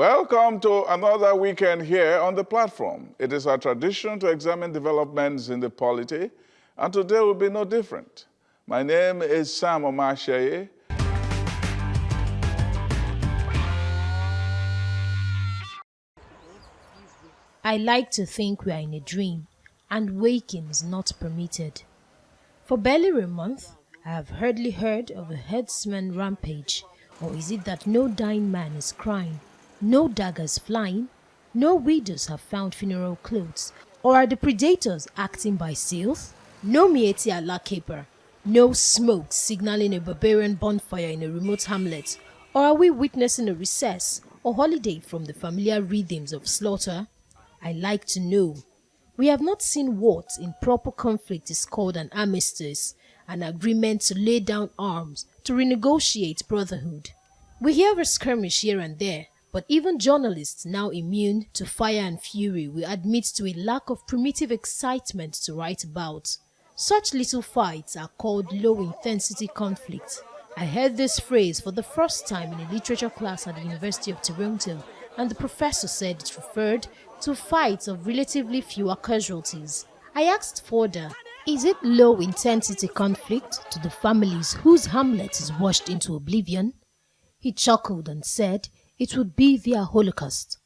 Welcome to another weekend here on the platform. It is our tradition to examine developments in the polity, and today will be no different. My name is Sam Omasheye. I like to think we are in a dream, and waking is not permitted. For barely a month, I have hardly heard of a herdsman rampage, or is it that no dying man is crying, no daggers flying, no widows have found funeral clothes, or are the predators acting by stealth? No Mieti Allah caper, no smoke signaling a barbarian bonfire in a remote hamlet, or are we witnessing a recess or holiday from the familiar rhythms of slaughter? I like to know. We have not seen what in proper conflict is called an armistice, an agreement to lay down arms, to renegotiate brotherhood. We hear a skirmish here and there, but even journalists now immune to fire and fury will admit to a lack of primitive excitement to write about. Such little fights are called low-intensity conflict. I heard this phrase for the first time in a literature class at the University of Toronto, and the professor said it referred to fights of relatively fewer casualties. I asked further, is it low-intensity conflict to the families whose hamlet is washed into oblivion? He chuckled and said it would be their Holocaust.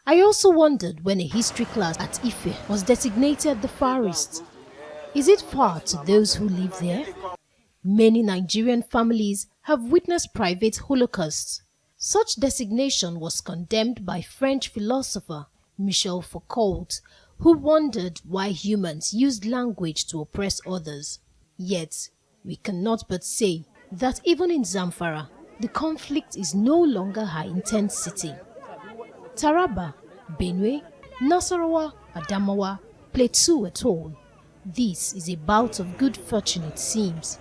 I also wondered when a history class at Ife was designated the Far East. Is it far to those who live there? Many Nigerian families have witnessed private holocausts. Such designation was condemned by French philosopher Michel Foucault, who wondered why humans used language to oppress others. Yet, we cannot but say that even in Zamfara, the conflict is no longer high intensity. Taraba, Benue, Nasarawa, Adamawa, Plateau at all. This is a bout of good fortune, it seems.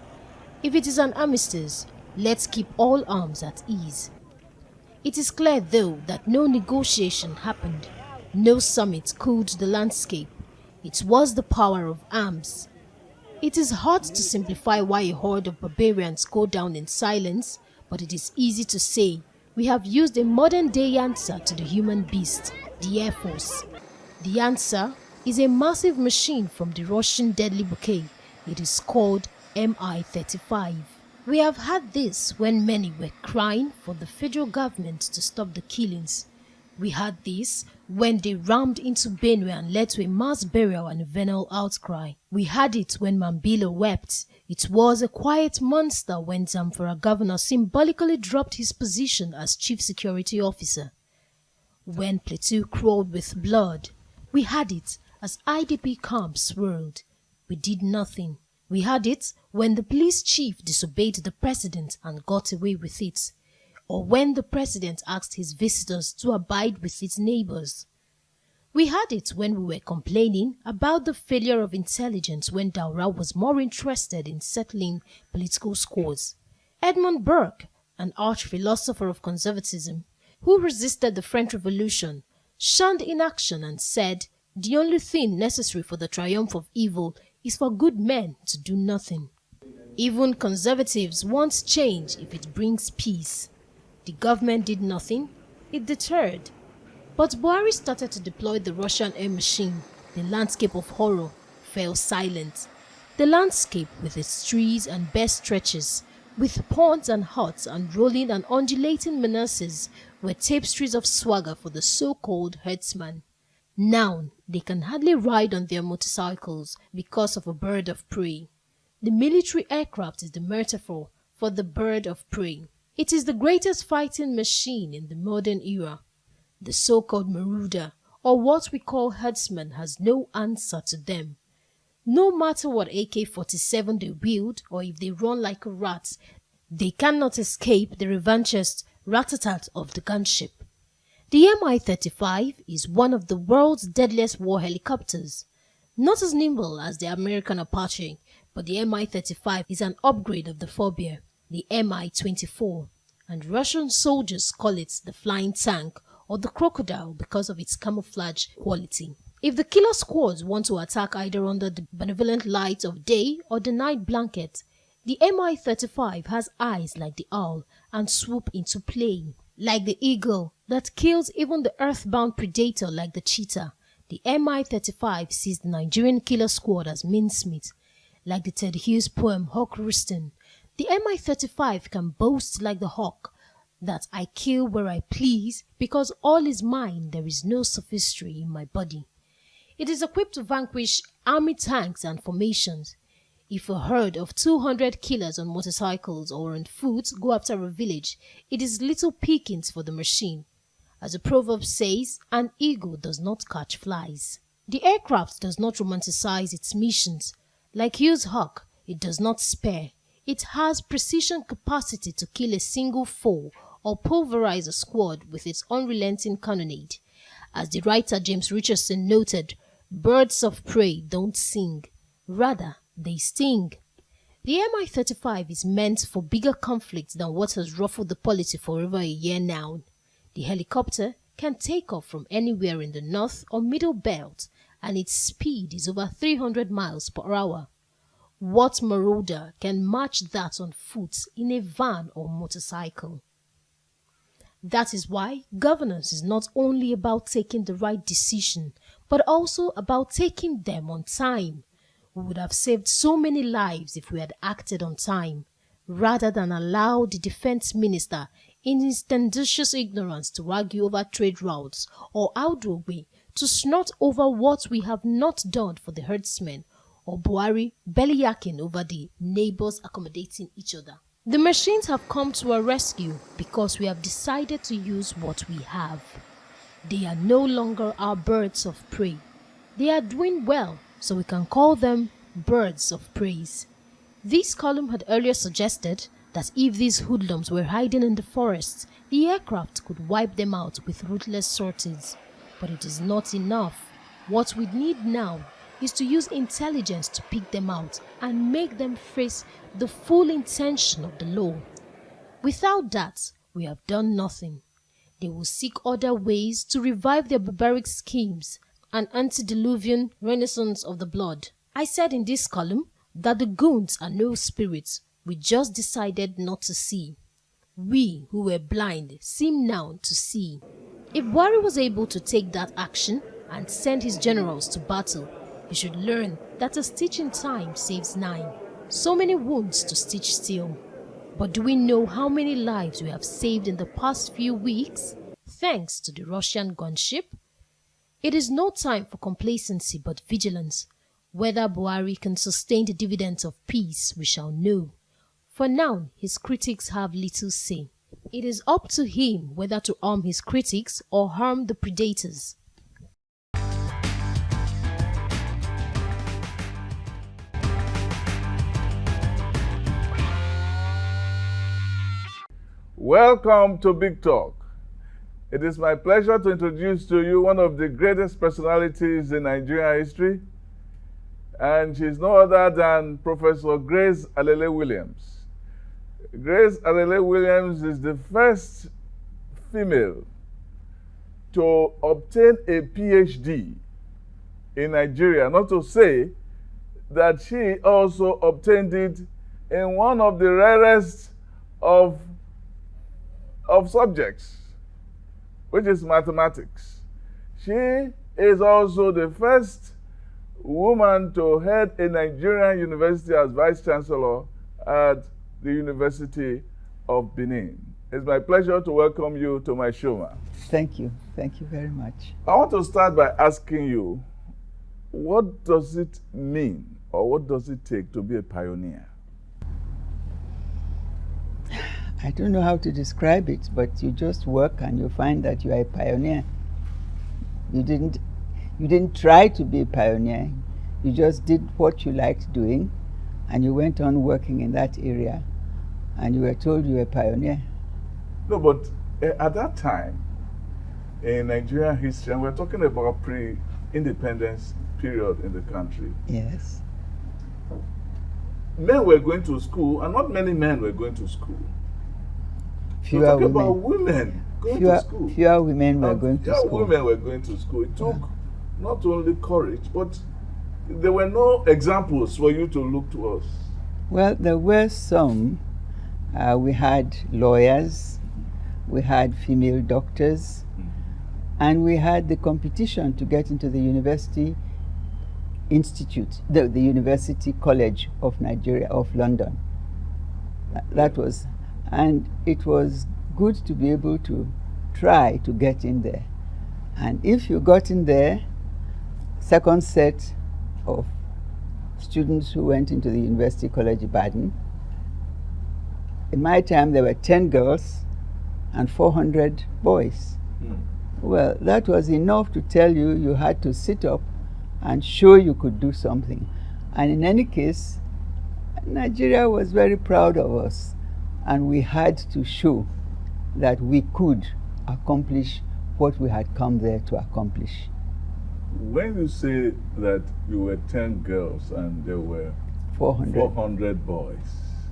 If it is an armistice, let's keep all arms at ease. It is clear, though, that no negotiation happened. No summit cooled the landscape. It was the power of arms. It is hard to simplify why a horde of barbarians go down in silence, but it is easy to say we have used a modern-day answer to the human beast, the Air Force. The answer is a massive machine from the Russian deadly bouquet. It is called Mi-35. We have had this when many were crying for the federal government to stop the killings. We had this when they rammed into Benue and led to a mass burial and a venal outcry. We had it when Mambila wept. It was a quiet monster when Zamfara governor symbolically dropped his position as chief security officer. When Plateau crawled with blood, we had it as IDP camps swirled. We did nothing. We had it when the police chief disobeyed the president and got away with it, or when the president asked his visitors to abide with his neighbors. We had it when we were complaining about the failure of intelligence when Daura was more interested in settling political scores. Edmund Burke, an arch-philosopher of conservatism, who resisted the French Revolution, shunned inaction and said, the only thing necessary for the triumph of evil is for good men to do nothing. Even conservatives want change if it brings peace. The government did nothing, it deterred. But Buhari started to deploy the Russian air machine. The landscape of horror fell silent. The landscape with its trees and bare stretches, with ponds and huts and rolling and undulating menaces, were tapestries of swagger for the so-called herdsman. Now, they can hardly ride on their motorcycles because of a bird of prey. The military aircraft is the metaphor for the bird of prey. It is the greatest fighting machine in the modern era. The so-called marauder, or what we call herdsman, has no answer to them. No matter what AK-47 they wield, or if they run like a rat, they cannot escape the revanchist rat-a-tat of the gunship. The Mi-35 is one of the world's deadliest war helicopters. Not as nimble as the American Apache, but the Mi-35 is an upgrade of the forebear, the Mi-24, and Russian soldiers call it the flying tank or the crocodile because of its camouflage quality. If the killer squads want to attack either under the benevolent light of day or the night blanket, the Mi-35 has eyes like the owl and swoop into play. Like the eagle that kills even the earthbound predator like the cheetah, the MI-35 sees the Nigerian killer squad as mincemeat. Like the Ted Hughes poem Hawk Roosting, the MI-35 can boast like the hawk that I kill where I please because all is mine, there is no sophistry in my body. It is equipped to vanquish army tanks and formations. If a herd of 200 killers on motorcycles or on foot go after a village, it is little pickings for the machine. As the proverb says, an eagle does not catch flies. The aircraft does not romanticize its missions. Like Hughes' Hawk, it does not spare. It has precision capacity to kill a single foe or pulverize a squad with its unrelenting cannonade. As the writer James Richardson noted, birds of prey don't sing. Rather, they sting. The MI-35 is meant for bigger conflicts than what has ruffled the polity for over a year now. The helicopter can take off from anywhere in the north or middle belt, and its speed is over 300 miles per hour. What marauder can match that on foot in a van or motorcycle? That is why governance is not only about taking the right decision, but also about taking them on time. We would have saved so many lives if we had acted on time, rather than allow the defense minister in his tendentious ignorance to argue over trade routes or Audogbe to snort over what we have not done for the herdsmen, or Buhari belly-yacking over the neighbors accommodating each other. The machines have come to our rescue because we have decided to use what we have. They are no longer our birds of prey. They are doing well, so we can call them birds of praise. This column had earlier suggested that if these hoodlums were hiding in the forests, the aircraft could wipe them out with ruthless sorties. But it is not enough. What we need now is to use intelligence to pick them out and make them face the full intention of the law. Without that, we have done nothing. They will seek other ways to revive their barbaric schemes, an antediluvian renaissance of the blood. I said in this column that the goons are no spirits, we just decided not to see. We who were blind seem now to see. If Buhari was able to take that action and send his generals to battle, he should learn that a stitch in time saves 9. So many wounds to stitch still. But do we know how many lives we have saved in the past few weeks, thanks to the Russian gunship? It is no time for complacency but vigilance. Whether Buhari can sustain the dividends of peace, we shall know. For now, his critics have little say. It is up to him whether to arm his critics or harm the predators. Welcome to Big Talk. It is my pleasure to introduce to you one of the greatest personalities in Nigerian history, and she's no other than Professor Grace Alele-Williams. Grace Alele-Williams is the first female to obtain a PhD in Nigeria, not to say that she also obtained it in one of the rarest of subjects, which is mathematics. She is also the first woman to head a Nigerian university as Vice Chancellor at the University of Benin. It's my pleasure to welcome you to my show, ma'am. Thank you. Thank you very much. I want to start by asking you, what does it mean or what does it take to be a pioneer? I don't know how to describe it, but you just work and you find that you are a pioneer. You didn't try to be a pioneer. You just did what you liked doing, and you went on working in that area, and you were told you were a pioneer. No, but at that time, in Nigerian history, and we're talking about pre-independence period in the country. Yes. Men were going to school, and not many men were going to school. Fewer We're talking women. about women going to school. Fewer women were going to school. Women were going to school. It took not only courage, but there were no examples for you to look towards. Well, there were some. We had lawyers, we had female doctors, and we had the competition to get into the University Institute, the University College of Nigeria, of London. That was, and it was good to be able to try to get in there. And if you got in there, second set of students who went into the University College Ibadan, in my time there were 10 girls and 400 boys. Well, that was enough to tell you you had to sit up and show you could do something. And in any case, Nigeria was very proud of us, and we had to show that we could accomplish what we had come there to accomplish. When you say that you were 10 girls and there were 400 boys,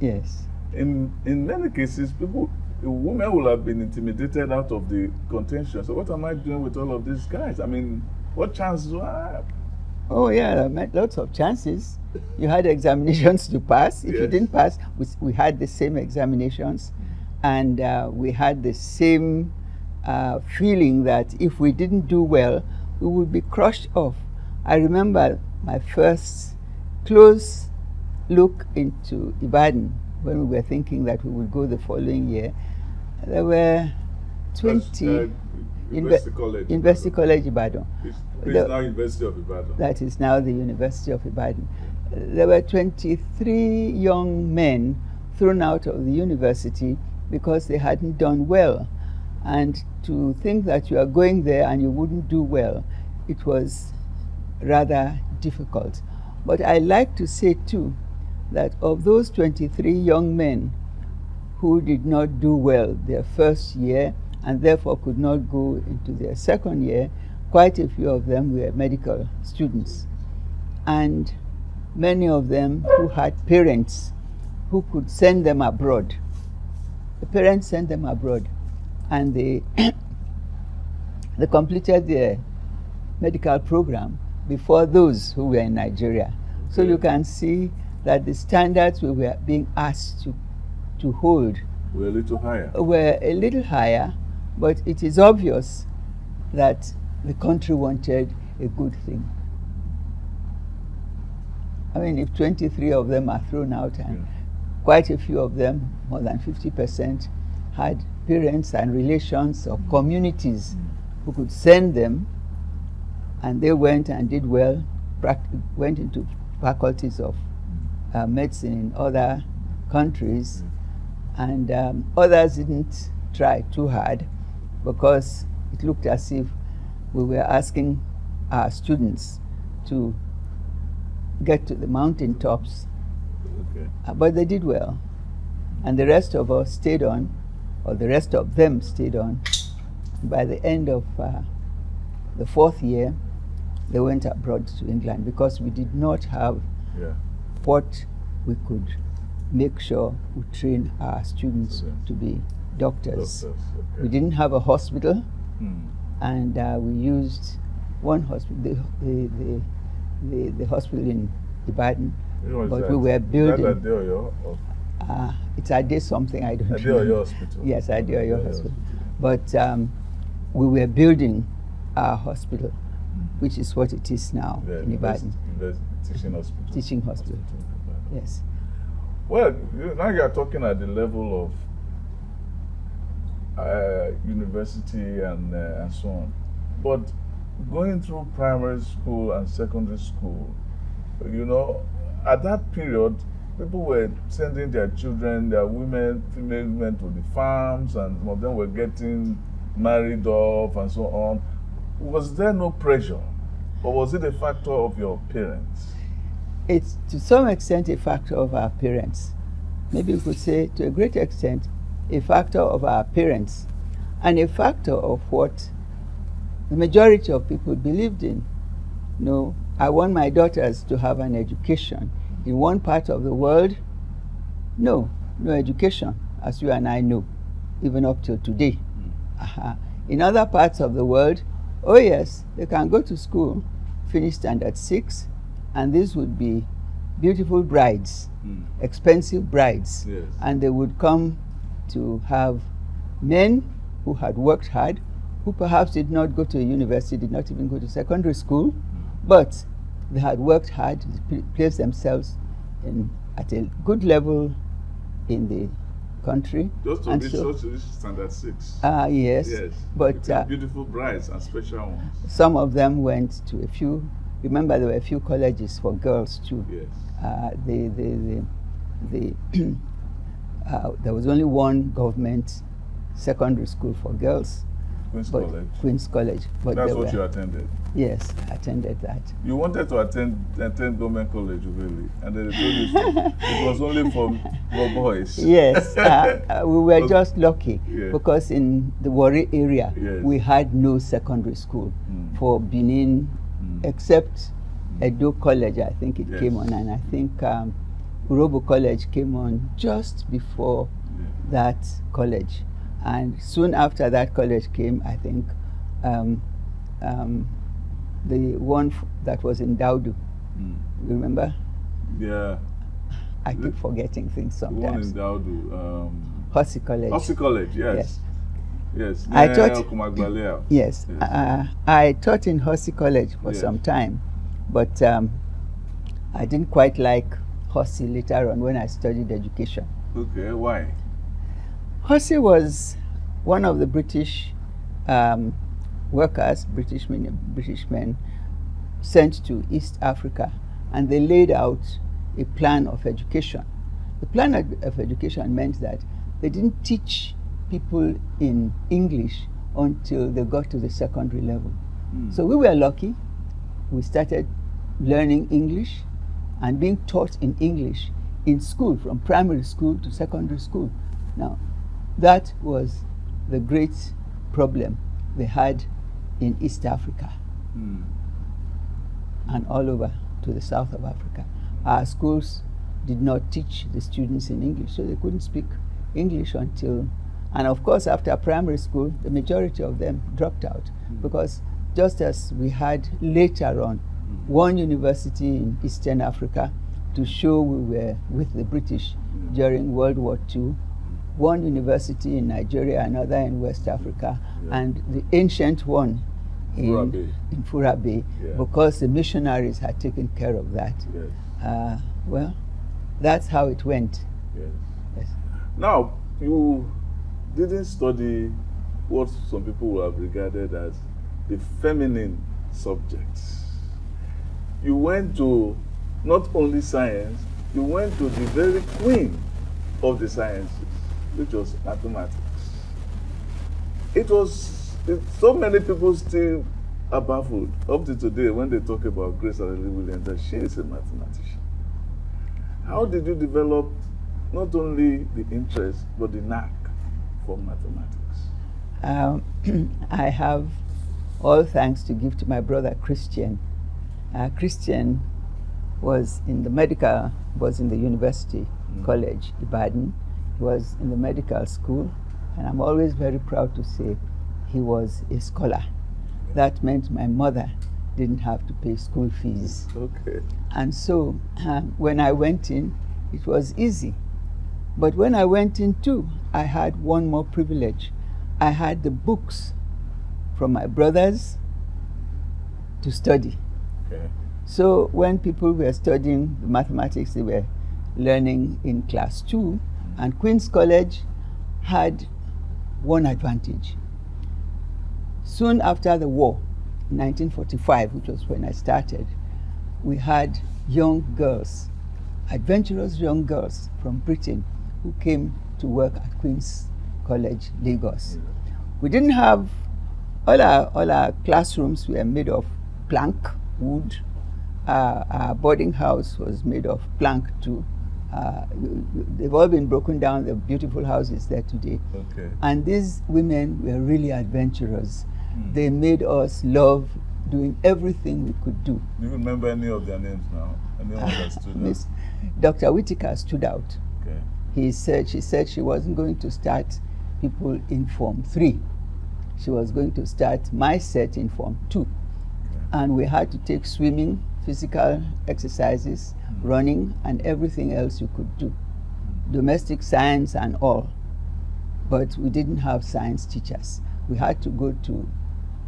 yes. In many cases, women will have been intimidated out of the contention. So what am I doing with all of these guys? I mean, what chances do I have? Oh yeah, lots of chances. You had examinations to pass. If you didn't pass, we had the same examinations, and we had the same feeling that if we didn't do well, we would be crushed off. I remember my first close look into Ibadan when we were thinking that we would go the following year. There were 20 University College Ibadan. It's now University of Ibadan. That is now the University of Ibadan. There were 23 young men thrown out of the university because they hadn't done well. And to think that you are going there and you wouldn't do well, it was rather difficult. But I like to say too that of those 23 young men who did not do well their first year and therefore could not go into their second year, quite a few of them were medical students. And many of them who had parents who could send them abroad. The parents sent them abroad, and they completed their medical program before those who were in Nigeria. So you can see that the standards we were being asked to hold were a little higher, but it is obvious that the country wanted a good thing. I mean, if 23 of them are thrown out, and quite a few of them, more than 50%, had parents and relations or communities who could send them, and they went and did well, went into faculties of medicine in other countries, and others didn't try too hard because it looked as if we were asking our students to get to the mountain tops. But they did well, and the rest of us stayed on, or the rest of them stayed on. By the end of the fourth year, they went abroad to England because we did not have what we could make sure we train our students to be doctors. We didn't have a hospital, and we used one hospital, the hospital in Ibadan, but we were building. It's Ade something, I don't know. Ade Hospital. Yes, Ade Hospital. But we were building our hospital, which is what it is now in Ibadan. Teaching hospital. Teaching hospital. Yes. Well, now you are talking at the level of university and so on. But going through primary school and secondary school, you know, at that period, people were sending their children, their women, female women to the farms, and some of them were getting married off and so on. Was there no pressure, or was it a factor of your parents? It's to some extent a factor of our parents. Maybe we could say to a great extent a factor of our parents, and a factor of what the majority of people believed in. You know, I want my daughters to have an education. In one part of the world, no education, as you and I know, even up till today. In other parts of the world, oh yes, they can go to school, finish standard 6, and these would be beautiful brides, expensive brides, and they would come to have men who had worked hard, who perhaps did not go to a university, did not even go to secondary school, but they had worked hard, placed themselves at a good level in the country. Just to reach standard 6. Yes. Yes. But beautiful brides and special ones. some of them went to a few. Remember, there were a few colleges for girls too. Yes. There was only one government secondary school for girls. Queen's College. Queen's College. But that's what you attended? Yes, I attended that. You wanted to attend government college, really? And then they told you it was only for boys. Yes, we were just lucky because in the Warri area, we had no secondary school for Benin, except Edo College, I think it came on, and I think Urobo College came on just before that college. And soon after that college came, I think, the one that was in Daudu. You remember? Yeah. I keep forgetting things sometimes. The one in Daudu. Hossey College. Hossey College, yes. Yes. I taught. Yes. I taught in Hossey College for some time, but I didn't quite like Hossey later on when I studied education. Okay, why? Hossey was one of the British workers, British men sent to East Africa, and they laid out a plan of education. The plan of education meant that they didn't teach people in English until they got to the secondary level. So we were lucky. We started learning English and being taught in English in school, from primary school to secondary school. Now, that was the great problem they had in East Africa and all over to the south of Africa. Our schools did not teach the students in English, so they couldn't speak English until, and of course after primary school, the majority of them dropped out because just as we had later on one university in Eastern Africa to show we were with the British during World War II, one university in Nigeria, another in West Africa, and the ancient one in Furabe, because the missionaries had taken care of that. Well, that's how it went. Yes. Now, you didn't study what some people would have regarded as the feminine subjects. You went to not only science, you went to the very queen of the sciences, which was mathematics. So many people still are baffled up to today when they talk about Grace Alele-Williams that she is a mathematician. How did you develop not only the interest but the knack for mathematics? I have all thanks to give to my brother Christian. Christian was in the university college, Ibadan. He was in the medical school, and I'm always very proud to say he was a scholar. That meant my mother didn't have to pay school fees. Okay. And so when I went in, it was easy. But when I went in too, I had one more privilege. I had the books from my brothers to study. Okay. So when people were studying the mathematics they were learning in class 2, and Queen's College had one advantage. Soon after the war, in 1945, which was when I started, we had young girls, adventurous young girls from Britain who came to work at Queen's College, Lagos. We didn't have, all our classrooms were made of plank, wood. Our boarding house was made of plank too. They've all been broken down, the beautiful houses there today. Okay. And these women were really adventurous. They made us love doing everything we could do. Do you remember any of their names now? Anyone that stood out? Dr. Whitaker stood out. Okay. She said she wasn't going to start people in Form 3. She was going to start my set in Form 2. Okay. And we had to take swimming, physical exercises, running, and everything else you could do. Domestic science and all. but we didn't have science teachers. We had to go to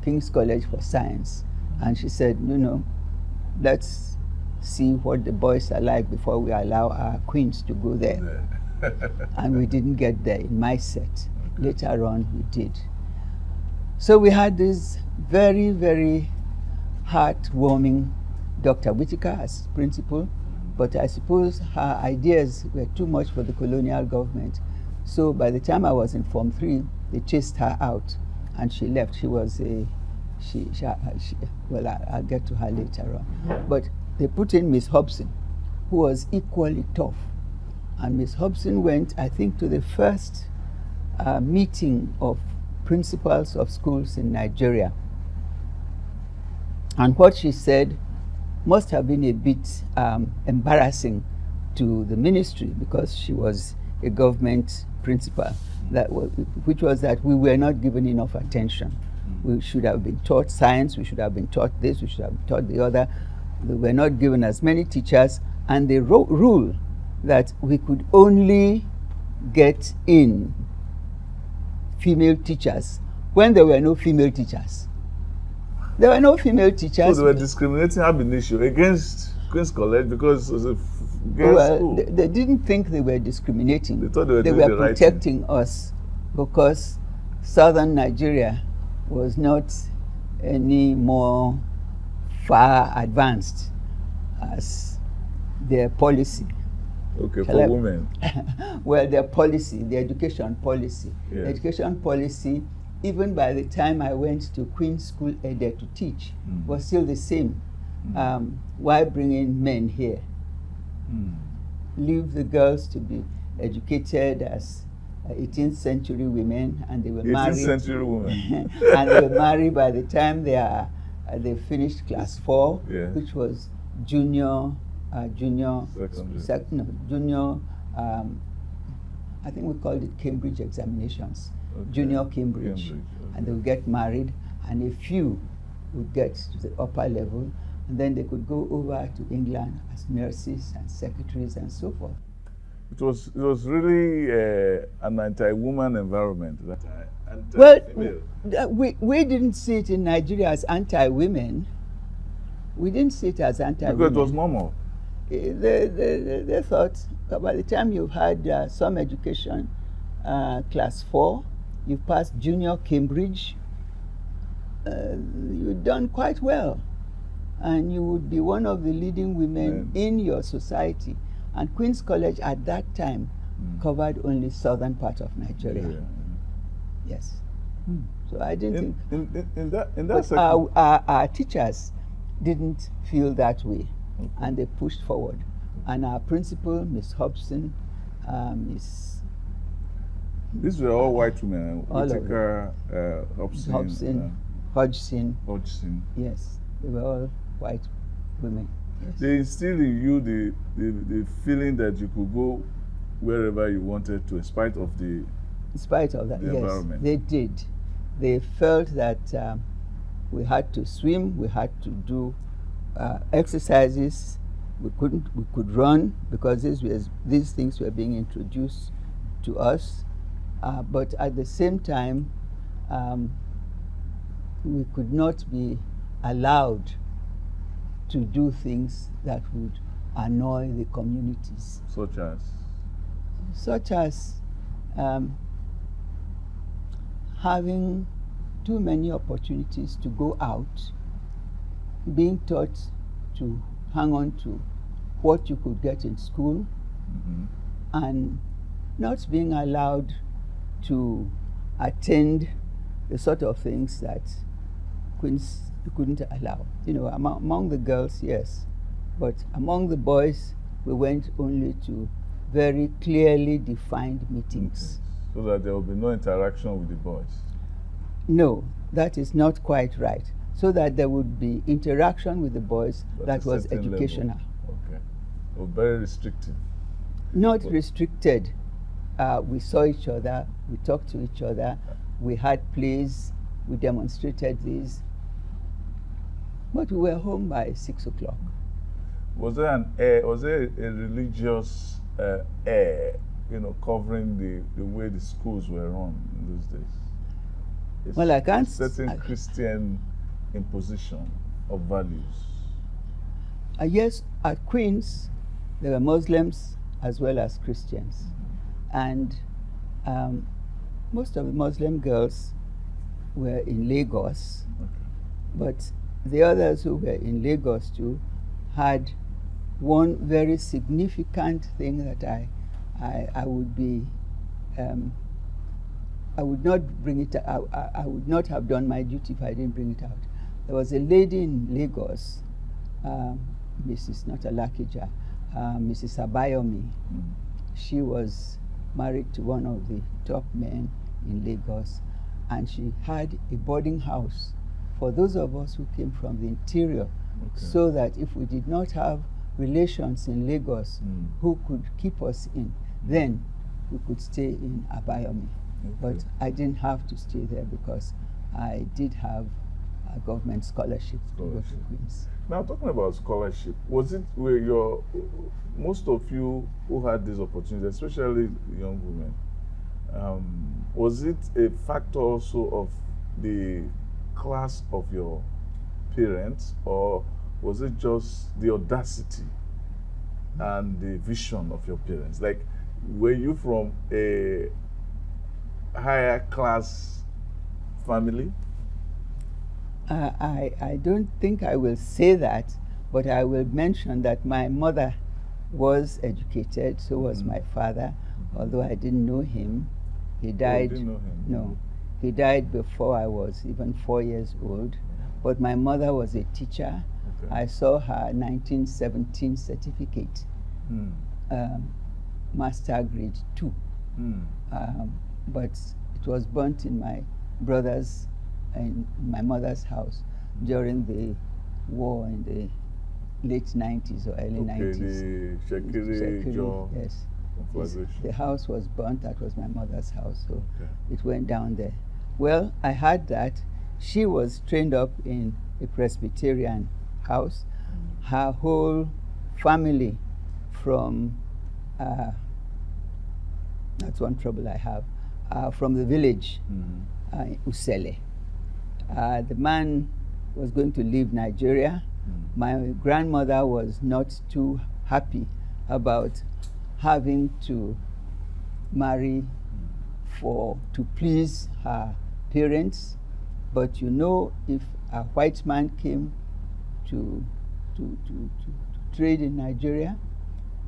King's College for science. And she said, let's see what the boys are like before we allow our queens to go there. And we didn't get there in my set. Later on, we did. So we had this very, very heartwarming Dr. Whitaker as principal, but I suppose her ideas were too much for the colonial government. So by the time I was in Form 3, they chased her out and she left. She was well, I'll get to her later on. But they put in Miss Hobson, who was equally tough. And Miss Hobson went, I think, to the first meeting of principals of schools in Nigeria. And what she said must have been a bit embarrassing to the ministry, because she was a government principal, which was that we were not given enough attention. We should have been taught science, we should have been taught this, we should have been taught the other. We were not given as many teachers, and they rule that we could only get in female teachers when there were no female teachers. There were no female teachers. So they were discriminating ab initio against Queen's College because it was a girls' school. They didn't think they were discriminating. They thought they were doing were the right protecting us, because southern Nigeria was not any more far advanced as their policy. Okay, for women. Well, their policy, the education policy. Yes. The education policy, even by the time I went to Queen's School Ede to teach, was still the same. Why bring in men here? Leave the girls to be educated as 18th century women, and they were 18th married. century women. And they were married by the time they finished class 4, Yeah. which was junior, junior, I think we called it Cambridge examinations, Okay. junior Cambridge. Okay. And they would get married, and a few would get to the upper level, and then they could go over to England as nurses and secretaries and so forth. It was really an anti-woman environment that time. Well, we didn't see it in Nigeria as anti-women. We didn't see it as anti-women. Because it was normal. They thought by the time you've had some education, class 4, you've passed junior Cambridge, you've done quite well. And you would be one of the leading women in your society. And Queen's College at that time covered only southern part of Nigeria. Yeah. Yes. So I didn't think. In that But our teachers didn't feel that way, and they pushed forward. And our principal, Miss Hobson, Miss. These were all white women. All of Whitaker, Hobson, Hodgson. Yes, they were all white women. Yes. They instilled in you the feeling that you could go wherever you wanted to, in spite of the that, yes, environment. they did. They felt that we had to swim, we had to do exercises. We could run, because these things were being introduced to us. But at the same time, we could not be allowed to do things that would annoy the communities. Such as having too many opportunities to go out, being taught to hang on to what you could get in school, and not being allowed to attend the sort of things that Queens couldn't allow. Among the girls, yes, but among the boys, we went only to very clearly defined meetings. So that there will be no interaction with the boys. No, that is not quite right. So that there would be interaction with the boys that was educational. Level. Okay. So very restrictive. Not restricted. We saw each other, we talked to each other, we had plays, we demonstrated these. But we were home by 6 o'clock. Was there a religious air covering the way the schools were run in those days? Well, I can't. A certain Christian imposition of values. Yes, at Queens, there were Muslims as well as Christians. And most of the Muslim girls were in Lagos, but the others who were in Lagos too had one very significant thing that I would be, I would not bring it out. I would not have done my duty if I didn't bring it out. There was a lady in Lagos, Mrs. Notalakija, Mrs. Abayomi. She was married to one of the top men in Lagos, and she had a boarding house for those of us who came from the interior, so that if we did not have relations in Lagos who could keep us in, then we could stay in Abayomi. But I didn't have to stay there because I did have a government scholarship to go to Queens. Now, talking about scholarship, was it where most of you who had these opportunities, especially young women, was it a factor also of the class of your parents, or was it just the audacity and the vision of your parents? Like, were you from a higher class family? I don't think I will say that, but I will mention that my mother was educated, so was my father, although I didn't know him. He died. You didn't know him? No. He died before I was even 4 years old. But my mother was a teacher. I saw her 1917 certificate, master grade 2. But it was burnt in my brother's, in my mother's house during the war in the late 90s or early 90s. The Shekiri, yes. The house was burnt. That was my mother's house, so it went down there. Well, I had that. She was trained up in a Presbyterian house. Her whole family from, that's one trouble I have, from the village, Usele. The man was going to leave Nigeria. My grandmother was not too happy about having to marry to please her parents. But you know, if a white man came to trade in Nigeria,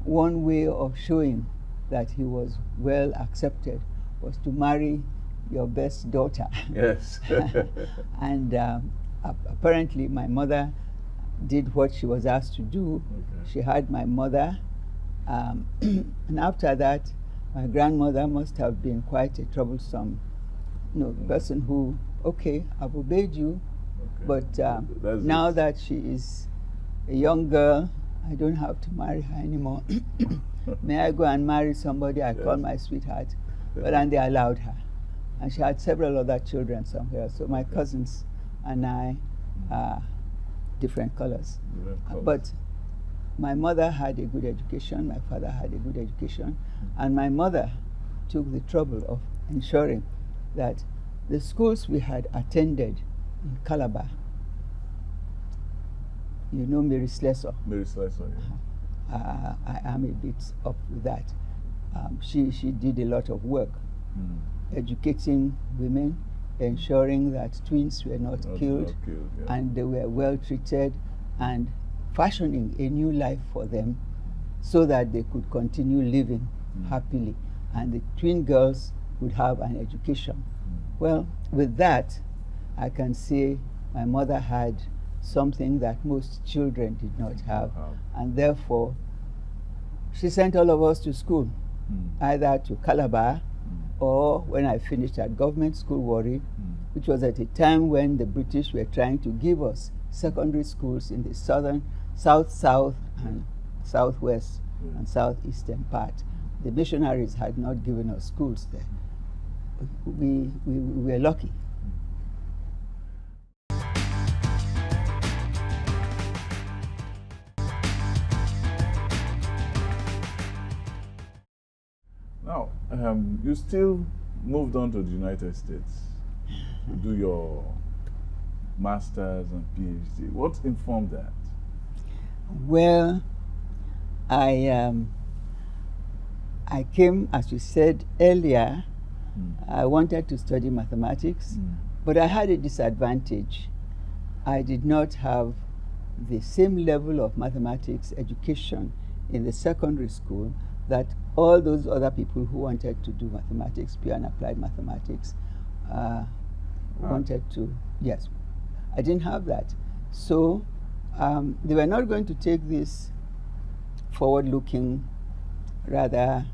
one way of showing that he was well accepted was to marry your best daughter. Yes. And apparently my mother did what she was asked to do. She had my mother, and after that, my grandmother must have been quite a troublesome person who, I've obeyed you, but now that she is a young girl, I don't have to marry her anymore. May I go and marry somebody I call my sweetheart? Well, and they allowed her. And she had several other children somewhere. So my cousins and I are different colors. But my mother had a good education, my father had a good education, and my mother took the trouble of ensuring that the schools we had attended in Calabar, you know Mary Slessor? Mary Slessor, yeah. I am a bit up with that. She did a lot of work educating women, ensuring that twins were not killed, and they were well treated, and fashioning a new life for them so that they could continue living happily, and the twin girls would have an education. Well, with that, I can say my mother had something that most children did not have, and therefore she sent all of us to school, either to Calabar or when I finished at government school Warri, which was at a time when the British were trying to give us secondary schools in the south, and southwest and southeastern part. The missionaries had not given us schools there. We were lucky. Now, You still moved on to the United States to do your master's and PhD. What informed that? Well, I came, as you said earlier, I wanted to study mathematics, but I had a disadvantage. I did not have the same level of mathematics education in the secondary school that all those other people who wanted to do mathematics, pure and applied mathematics, wanted to. Yes, I didn't have that. So they were not going to take this forward-looking, rather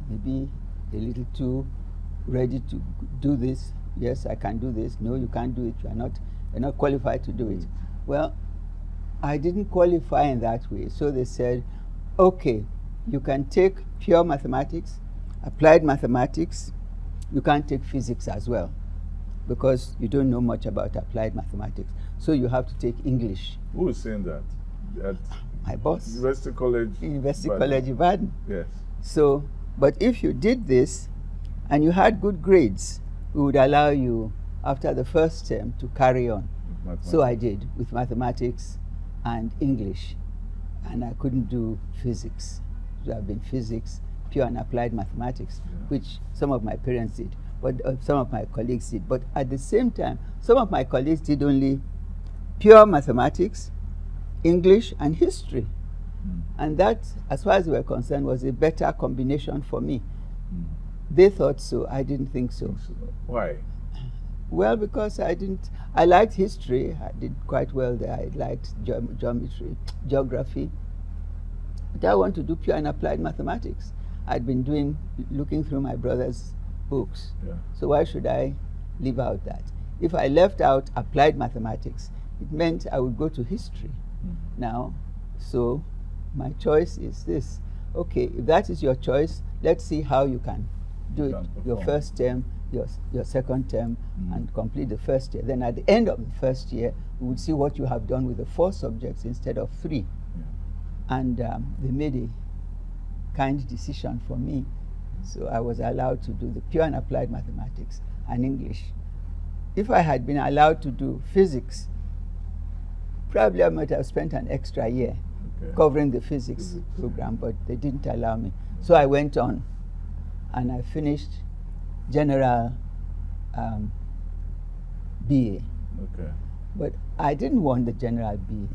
maybe a little too ready to do this. Yes, I can do this. No, you can't do it. You're not qualified to do it. Well, I didn't qualify in that way. So they said, okay, you can take pure mathematics, applied mathematics. You can't take physics as well because you don't know much about applied mathematics. So you have to take English. Who is saying that? At My boss. University College. University Ibadan. College Ibadan. Yes. So, but if you did this and you had good grades, we would allow you after the first term to carry on. So I did with mathematics and English, and I couldn't do physics. It would have been physics, pure and applied mathematics, which some of my parents did, but some of my colleagues did. But at the same time, some of my colleagues did only pure mathematics, English, and history. And that, as far as we were concerned, was a better combination for me. They thought so. I didn't think so. Why? Well, because I liked history. I did quite well there. I liked geography. But I want to do pure and applied mathematics. I'd been looking through my brother's books. Yeah. So why should I leave out that? If I left out applied mathematics, it meant I would go to history now. So my choice is this. Okay, if that is your choice, let's see how you can do it your first term, your second term, and complete the first year. Then at the end of the first year, we would see what you have done with the 4 subjects instead of 3. And they made a kind decision for me. So I was allowed to do the pure and applied mathematics and English. If I had been allowed to do physics, probably I might have spent an extra year covering the physics program, but they didn't allow me. So I went on and I finished general BA. Okay. But I didn't want the general BA.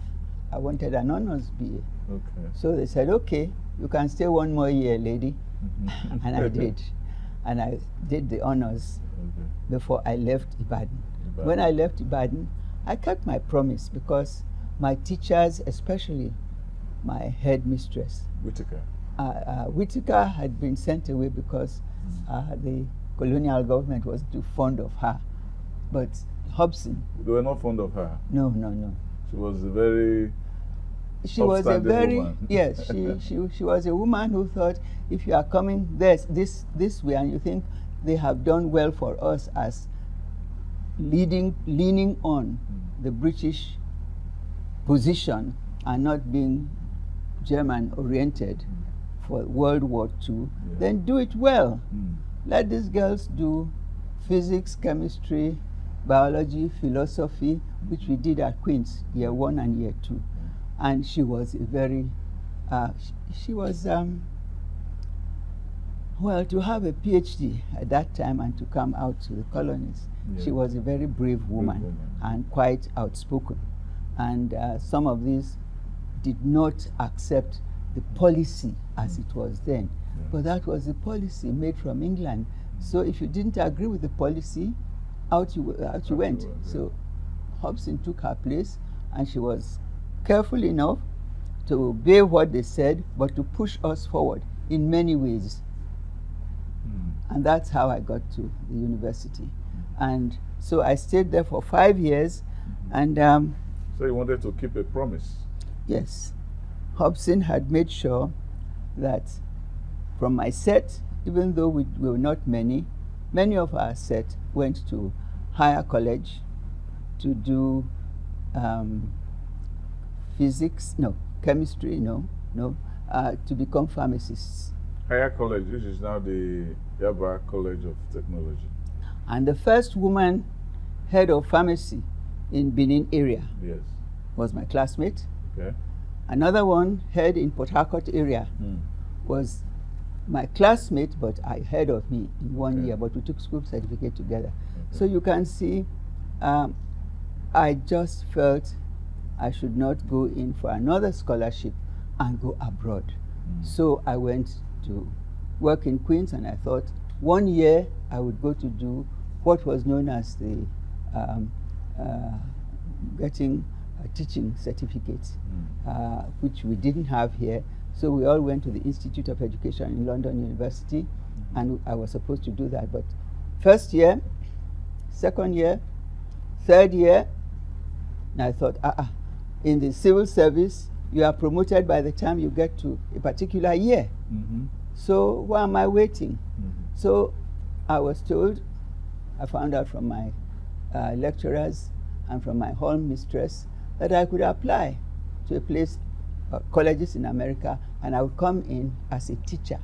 I wanted an honors BA. Okay. So they said, okay, you can stay 1 more year, lady. And I did. And I did the honors before I left Ibadan. When I left Ibadan, I kept my promise because my teachers, especially my headmistress, Whitaker had been sent away because the colonial government was too fond of her. But Hobson... They were not fond of her? No. She was a very... She was a very... woman. Yes, she was a woman who thought, if you are coming this way and you think they have done well for us as leaning on the British position and not being German-oriented for World War II, then do it well. Let these girls do physics, chemistry, biology, philosophy, which we did at Queen's, year 1 and year 2. And she was a very, she was, well, to have a PhD at that time and to come out to the colonies, she was a very brave woman and quite outspoken. And some of these did not accept the policy as it was then. But that was the policy made from England. So if you didn't agree with the policy, out you went. So Hobson took her place, and she was careful enough to obey what they said, but to push us forward in many ways. And that's how I got to the university. And so I stayed there for 5 years, and so you wanted to keep a promise? Yes. Hobson had made sure that from my set, even though we were not many of our set went to higher college to do chemistry, to become pharmacists. higher college, which is now the Yaba College of Technology. And the first woman head of pharmacy in Benin area Yes. was my classmate. Okay. Another one head in Port Harcourt area was my classmate, but ahead of me in 1 year, but we took school certificate together. Okay. So you can see, I just felt I should not go in for another scholarship and go abroad. So I went to work in Queens, and I thought 1 year I would go to do what was known as the getting a teaching certificate, which we didn't have here. So we all went to the Institute of Education in London University, and I was supposed to do that. But first year, second year, third year, and I thought, in the civil service, you are promoted by the time you get to a particular year. So why am I waiting? So I was told, I found out from my lecturers and from my hall mistress that I could apply to a place, colleges in America, and I would come in as a teacher,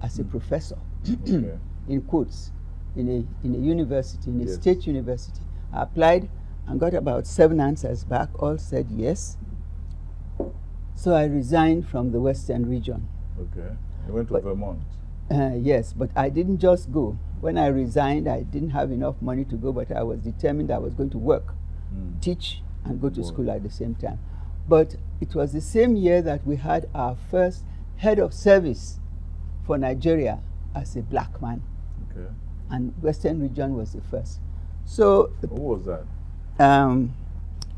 as a professor, in quotes, in a university, in a state university. I applied and got about 7 answers back, all said yes. So I resigned from the Western region. Okay. You went to Vermont. Yes, but I didn't just go. When I resigned, I didn't have enough money to go, but I was determined I was going to work, teach, and go to school at the same time. But it was the same year that we had our first head of service for Nigeria as a black man. Okay. And Western region was the first. So Who was that?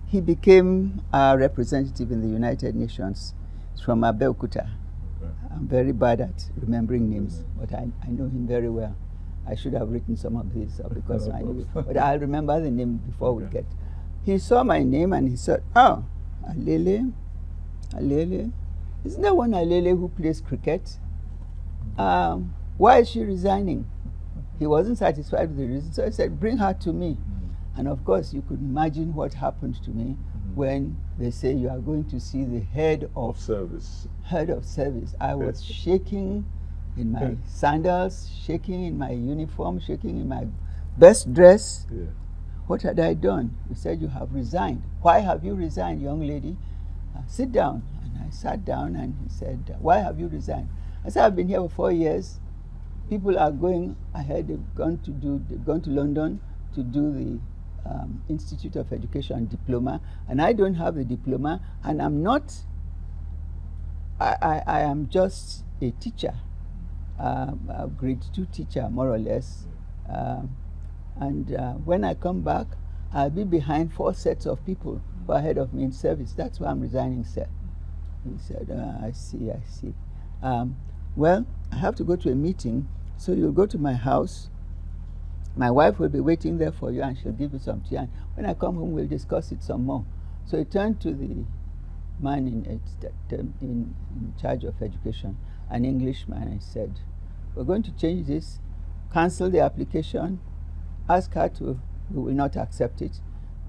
he became a representative in the United Nations. It's from Abeokuta. Okay. I'm very bad at remembering names, but I know him very well. I should have written some of these because I knew it. But I'll remember the name before we get. He saw my name and he said, "Oh, Alele. Isn't there one Alele who plays cricket? Why is she resigning?" He wasn't satisfied with the reason, so I said, "Bring her to me." And of course, you could imagine what happened to me when they say you are going to see the head of service. Head of service. I was shaking in my sandals, shaking in my uniform, shaking in my best dress. Yeah. What had I done? He said, "You have resigned." "Why have you resigned, young lady?" "Sit down." And I sat down, and he said, "Why have you resigned?" I said, "I've been here for 4 years. People are going ahead. They've gone to London to do the Institute of Education diploma, and I don't have the diploma, and I'm not. I am just a teacher, a grade 2 teacher, more or less. And when I come back, I'll be behind 4 sets of people who are ahead of me in service. That's why I'm resigning, sir." He said, "I see. Well, I have to go to a meeting, so you'll go to my house. My wife will be waiting there for you, and she'll give you some tea. And when I come home, we'll discuss it some more." So he turned to the man in charge of education, an Englishman, and said, "We're going to change this, cancel the application, ask her to, we will not accept it,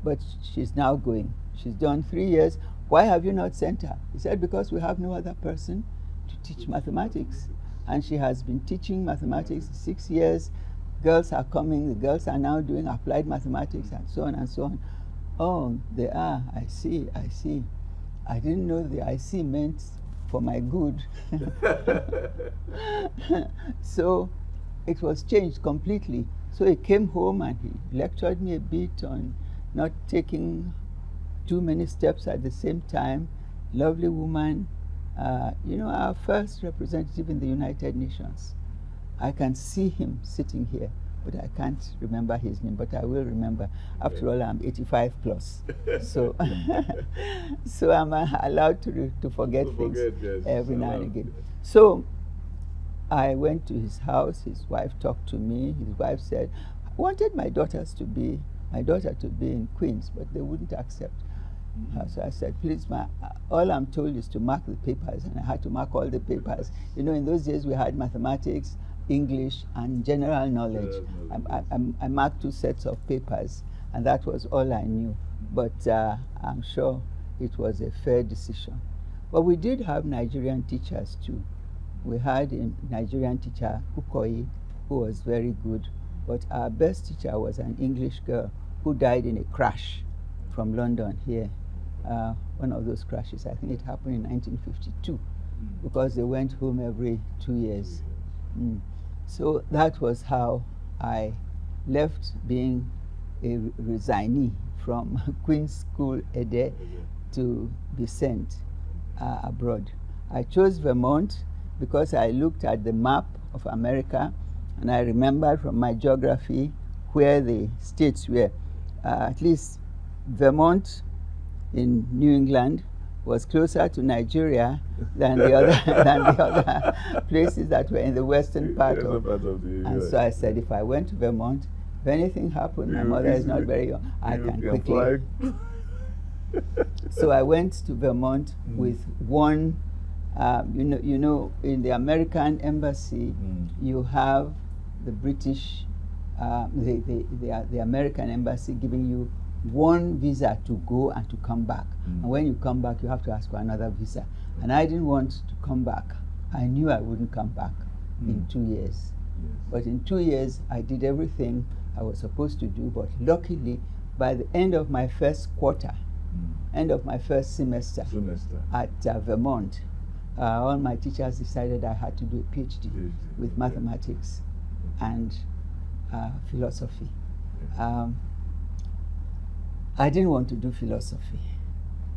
but she's now going. She's done 3 years. Why have you not sent her?" He said, "Because we have no other person to teach mathematics. And she has been teaching mathematics 6 years. Girls are coming, the girls are now doing applied mathematics, and so on and so on." "Oh, they are. I see. I didn't know the I see meant for my good." So it was changed completely. So he came home and he lectured me a bit on not taking too many steps at the same time. Lovely woman. Our first representative in the United Nations. I can see him sitting here, but I can't remember his name, but I will remember. After all, I'm 85 plus. So so I'm allowed to forget things every now and again. So I went to his house. His wife talked to me. His wife said, "I wanted my daughter to be in Queens, but they wouldn't accept." So I said, "Please, all I'm told is to mark the papers," and I had to mark all the papers. In those days we had mathematics, English, and general knowledge. I marked 2 sets of papers, and that was all I knew. But I'm sure it was a fair decision. But we did have Nigerian teachers too. we had a Nigerian teacher, Ukoyi, who was very good, but our best teacher was an English girl who died in a crash from London here. One of those crashes, I think it happened in 1952, because they went home every 2 years. So that was how I left being a resignee from Queen's School, Ede, to be sent abroad. I chose Vermont because I looked at the map of America and I remembered from my geography where the states were. At least Vermont in New England was closer to Nigeria than the other places that were in the western part of the US. And so I said, if I went to Vermont, if anything happened, my mother is not very young, I can quickly. So I went to Vermont with one. You know, in the American embassy, you have the British, the American embassy giving you one visa to go and to come back. And when you come back, you have to ask for another visa. And I didn't want to come back. I knew I wouldn't come back in 2 years. But in 2 years, I did everything I was supposed to do. But luckily, by the end of my first quarter, end of my first semester. At Vermont, all my teachers decided I had to do a PhD with mathematics and philosophy. I didn't want to do philosophy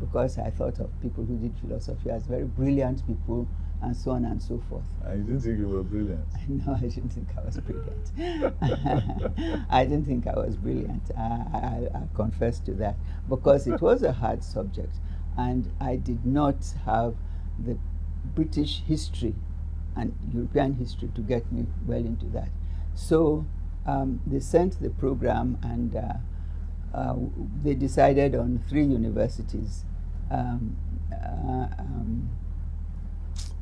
because I thought of people who did philosophy as very brilliant people and so on and so forth. And you didn't think you were brilliant? No, I didn't think I was brilliant. I didn't think I was brilliant. I confess to that, because it was a hard subject and I did not have the British history and European history to get me well into that. So they sent the program and they decided on 3 universities.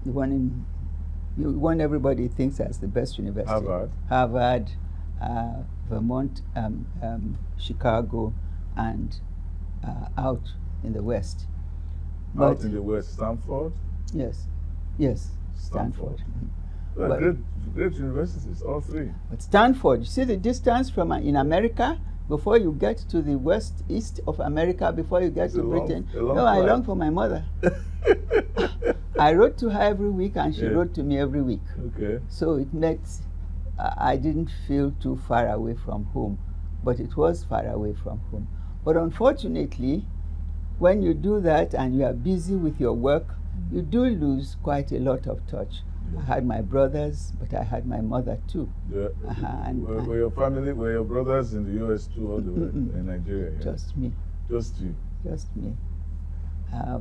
The one everybody thinks as the best university. Harvard, Vermont, Chicago, and out in the West. Out in the West, Stanford? Yes, Stanford. Great universities, all 3. But Stanford, you see the distance from in America before you get to the east of America, before you get to Britain. No, I long for my mother. I wrote to her every week and she wrote to me every week. Okay. So it meant I didn't feel too far away from home, but it was far away from home. But unfortunately, when you do that and you are busy with your work, you do lose quite a lot of touch. I had my brothers, but I had my mother too. Were your family, were your brothers in the US too, or in Nigeria? Yeah? Just me. Just you? Just me.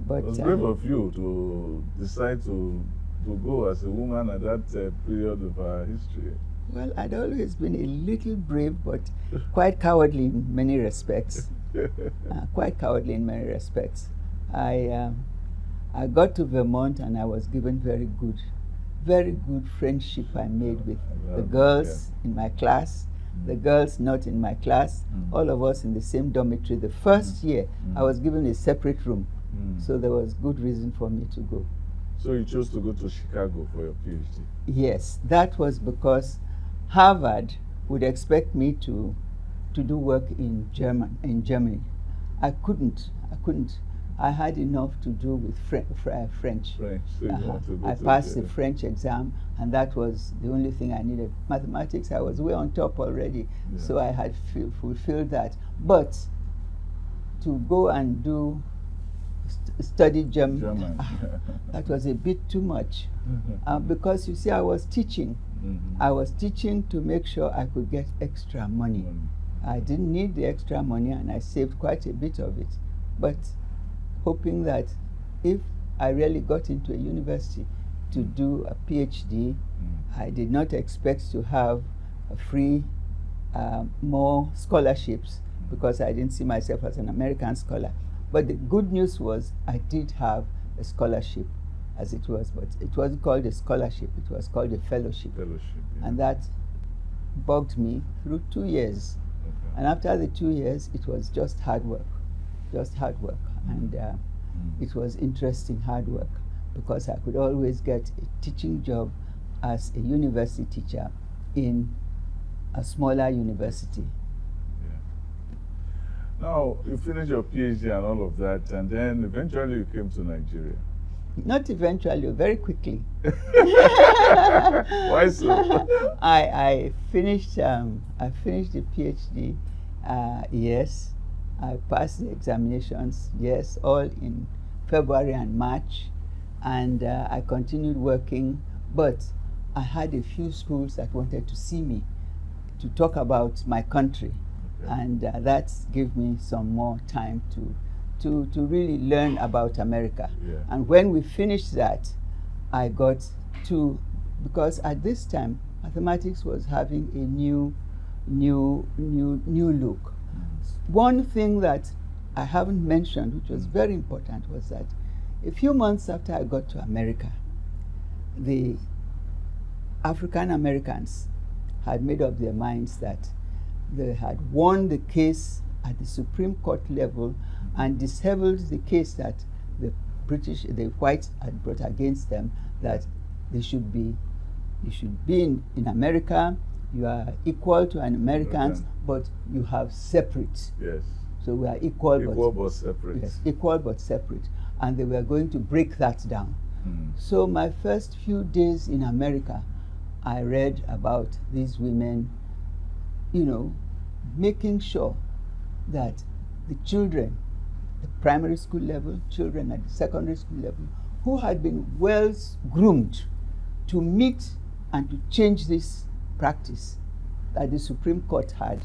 But it was brave of you to decide to go as a woman at that period of our history. Well, I'd always been a little brave, but quite cowardly in many respects. Quite cowardly in many respects. I got to Vermont and I was given very good friendship I made with the girls in my class, the girls not in my class, all of us in the same dormitory. The first year, I was given a separate room, so there was good reason for me to go. So you chose to go to Chicago for your PhD? Yes, that was because Harvard would expect me to do work in Germany. I couldn't. I had enough to do with French. So I passed the French exam, and that was the only thing I needed. Mathematics, I was way on top already, so I had fulfilled that. But to go and study German. That was a bit too much, because you see, I was teaching. I was teaching to make sure I could get extra money. I didn't need the extra money, and I saved quite a bit of it. But hoping that if I really got into a university to do a PhD, I did not expect to have a free, more scholarships, because I didn't see myself as an American scholar. But the good news was I did have a scholarship, as it was, but it wasn't called a scholarship, it was called a fellowship. And that bugged me through 2 years. And after the 2 years, it was just hard work. And it was interesting hard work. because I could always get a teaching job as a university teacher in a smaller university. Now, you finished your PhD and all of that, and then eventually you came to Nigeria. Not eventually, very quickly. Why so? I finished the PhD. Yes, I passed the examinations. Yes, all in February and March, and I continued working. But I had a few schools that wanted to see me to talk about my country, and that gave me some more time to really learn about America. Yeah. And when we finished that, I got to, because at this time mathematics was having a new look. One thing that I haven't mentioned, which was very important, was that a few months after I got to America, the African Americans had made up their minds that they had won the case at the Supreme Court level and disabled the case that the whites had brought against them, that you should be in America, you are equal to an Americans, but you have separate. Yes. So we are equal but separate. Yes, equal but separate. And they were going to break that down. So my first few days in America, I read about these women, making sure that the children, the primary school level, children at the secondary school level, who had been well groomed to meet and to change this practice that the Supreme Court had.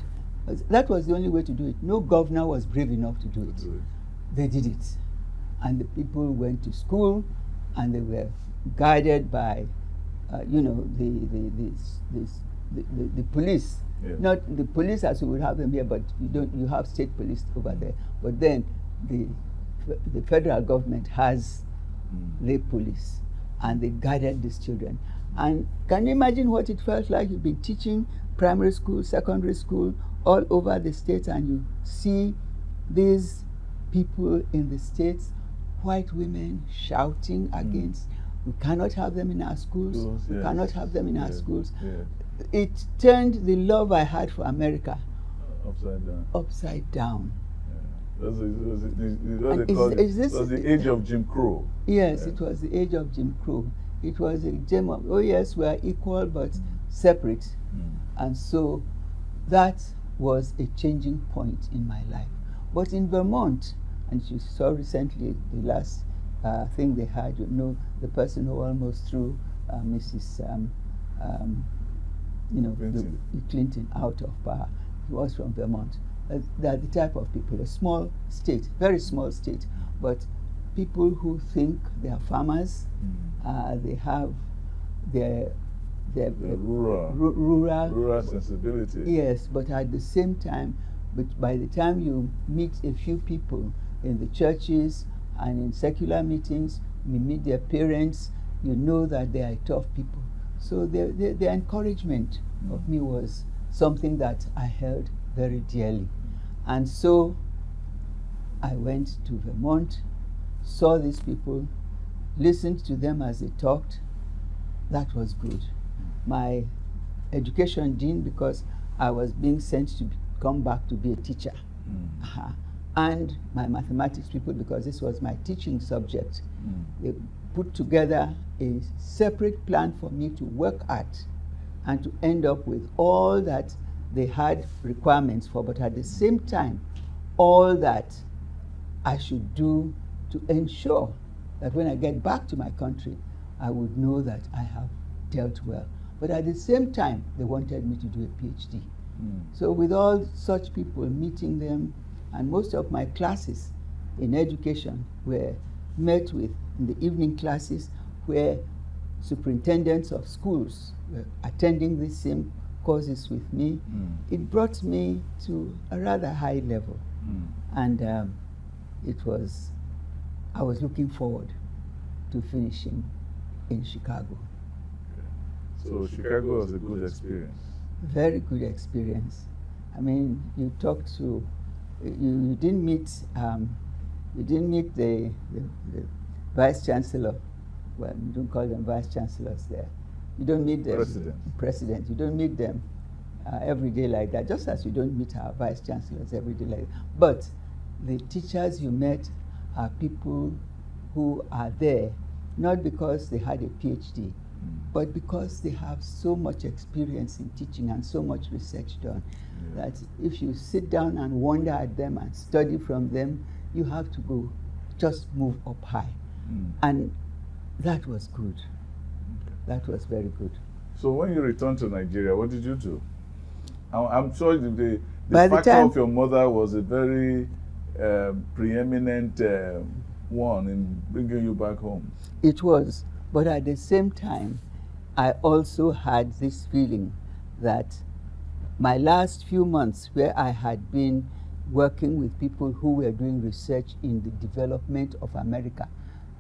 That was the only way to do it. No governor was brave enough to do it. They did it. And the people went to school, and they were guided by, the police. Yeah. Not the police as we would have them here, but you have state police over there. But then the federal government has the police, and they guided these children. And can you imagine what it felt like? You've been teaching primary school, secondary school, all over the states, and you see these people in the states, white women shouting against, we cannot have them in our schools, we cannot have them in our schools. It turned the love I had for America upside down. It was the age of Jim Crow. Yes, it was the age of Jim Crow. It was a gem of, oh yes, we are equal but separate. And so that was a changing point in my life. But in Vermont, and you saw recently the last thing they had, the person who almost threw Mrs. Clinton out of power. He was from Vermont. They're the type of people, a small state, very small state, but people who think they are farmers, they have their rural sensibility. Yes, but at the same time, by the time you meet a few people in the churches and in secular meetings, you meet their parents, you know that they are tough people. So their encouragement of me was something that I held very dearly. And so I went to Vermont, saw these people, listened to them as they talked. That was good. My education didn't, because I was being sent to come back to be a teacher. And my mathematics people, because this was my teaching subject, they put together a separate plan for me to work at and to end up with all that they had requirements for, but at the same time, all that I should do to ensure that when I get back to my country, I would know that I have dealt well. But at the same time, they wanted me to do a PhD. So with all such people, meeting them, and most of my classes in education were met with in the evening classes, where superintendents of schools were attending the same courses with me. It brought me to a rather high level. And I was looking forward to finishing in Chicago. So Chicago was a good experience. Very good experience. I mean, you talked to, you didn't meet the Vice Chancellor well, you don't call them vice chancellors there. You don't meet them. President. You don't meet them every day like that, just as you don't meet our vice chancellors every day like that. But the teachers you met are people who are there, not because they had a PhD, but because they have so much experience in teaching and so much research done, that if you sit down and wonder at them and study from them, you have to go, just move up high. And that was good. That was very good. So when you returned to Nigeria, what did you do? I'm sure the factor of your mother was a very preeminent one in bringing you back home. It was, but at the same time, I also had this feeling that my last few months, where I had been working with people who were doing research in the development of America,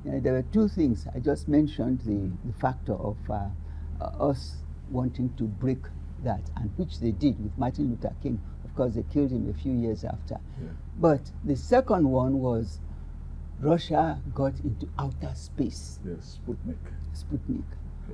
there were two things. I just mentioned the factor of us wanting to break that, and which they did with Martin Luther King. Of course, they killed him a few years after. But the second one was Russia got into outer space. Yes, Sputnik.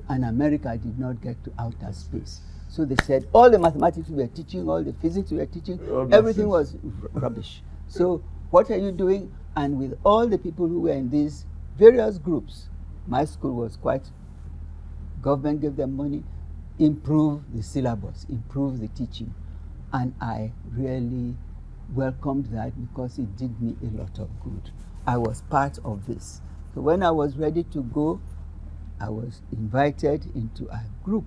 And America did not get to outer space. So they said all the mathematics we were teaching, all the physics we were teaching, everything was rubbish. So what are you doing? And with all the people who were in these various groups, my school was quite, government gave them money, improve the syllabus, improve the teaching. And I really welcomed that because it did me a lot of good. I was part of this. So when I was ready to go, I was invited into a group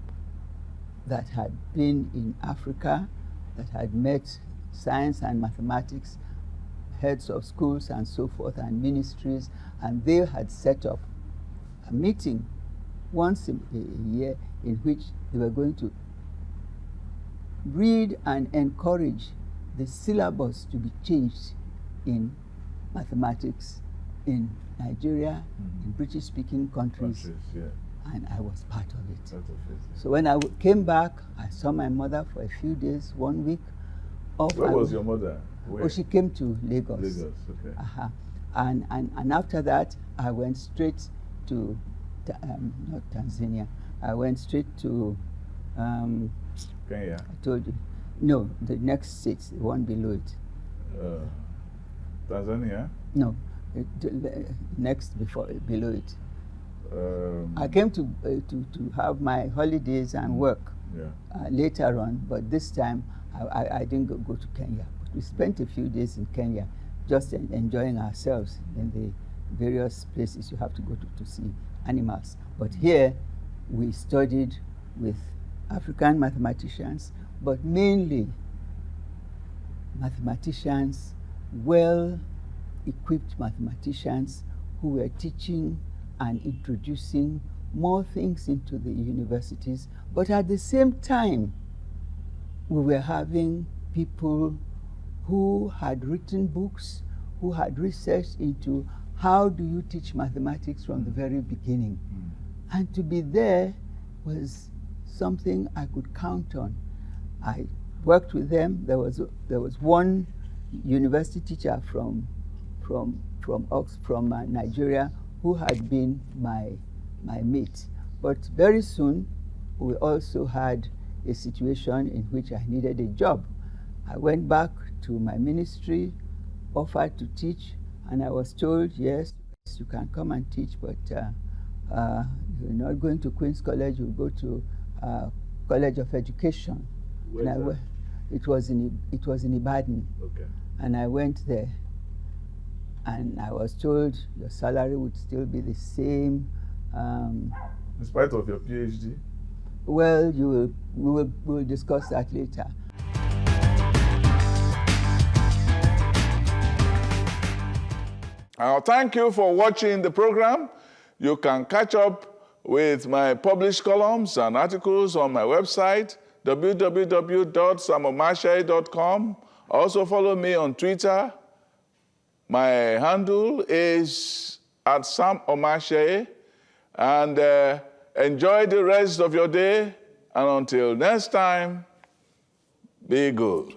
that had been in Africa, that had met science and mathematics, heads of schools and so forth, and ministries, and they had set up a meeting once a year in which they were going to read and encourage the syllabus to be changed in mathematics in Nigeria, in British-speaking countries, and I was part of it. So when I came back, I saw my mother for a few days, 1 week. Where was your mother? Oh, she came to Lagos. Lagos, okay. And after that, I went straight to, not Tanzania, I went straight to Kenya. I told you. No, the next state, the one below it. Tanzania? No, next below it. I came to have my holidays and work later on, but this time I didn't go to Kenya. But we spent a few days in Kenya, just enjoying ourselves in the various places you have to go to see animals. But here we studied with African mathematicians, but mainly mathematicians, well-equipped mathematicians who were teaching and introducing more things into the universities. But at the same time, we were having people who had written books, who had researched into how do you teach mathematics from the very beginning. And to be there was something I could count on. I worked with them. There was one university teacher from Nigeria who had been my mate. But very soon, we also had a situation in which I needed a job. I went back to my ministry, offered to teach, and I was told, yes, you can come and teach, but you're not going to Queen's College, you'll go to College of Education. It was in Ibadan. Okay. And I went there, and I was told your salary would still be the same. In spite of your PhD? Well, we will discuss that later. Thank you for watching the program. You can catch up with my published columns and articles on my website, www.samomashe.com. Also follow me on Twitter. My handle is @SamOmashe. And enjoy the rest of your day. And until next time, be good.